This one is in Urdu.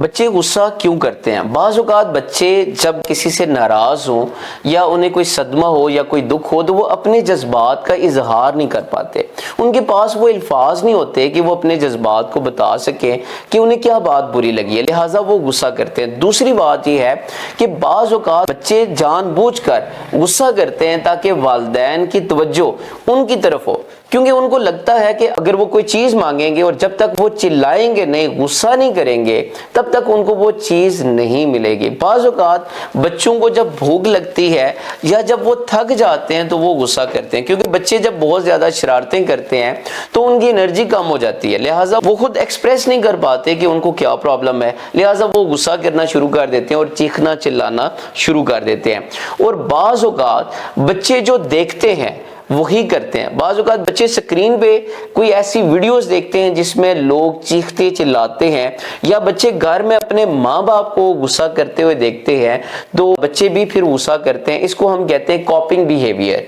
بچے غصہ کیوں کرتے ہیں؟ بعض اوقات بچے جب کسی سے ناراض ہوں یا انہیں کوئی صدمہ ہو یا کوئی دکھ ہو تو وہ اپنے جذبات کا اظہار نہیں کر پاتے، ان کے پاس وہ الفاظ نہیں ہوتے کہ وہ اپنے جذبات کو بتا سکیں کہ انہیں کیا بات بری لگی ہے، لہٰذا وہ غصہ کرتے ہیں۔ دوسری بات یہ ہے کہ بعض اوقات بچے جان بوجھ کر غصہ کرتے ہیں تاکہ والدین کی توجہ ان کی طرف ہو، کیونکہ ان کو لگتا ہے کہ اگر وہ کوئی چیز مانگیں گے اور جب تک وہ چلائیں گے نہیں، غصہ نہیں کریں گے، تب تک ان کو وہ چیز نہیں ملے گی۔ بعض اوقات بچوں کو جب بھوک لگتی ہے یا جب وہ تھک جاتے ہیں تو وہ غصہ کرتے ہیں، کیونکہ بچے جب بہت زیادہ شرارتیں کرتے ہیں تو ان کی انرجی کم ہو جاتی ہے، لہٰذا وہ خود ایکسپریس نہیں کر پاتے کہ ان کو کیا پرابلم ہے، لہٰذا وہ غصہ کرنا شروع کر دیتے ہیں اور چیخنا چلانا شروع کر دیتے ہیں۔ اور بعض اوقات بچے جو دیکھتے ہیں وہی کرتے ہیں۔ بعض اوقات بچے سکرین پہ کوئی ایسی ویڈیوز دیکھتے ہیں جس میں لوگ چیختے چلاتے ہیں، یا بچے گھر میں اپنے ماں باپ کو غصہ کرتے ہوئے دیکھتے ہیں تو بچے بھی پھر غصہ کرتے ہیں۔ اس کو ہم کہتے ہیں کاپنگ بیہیویئر۔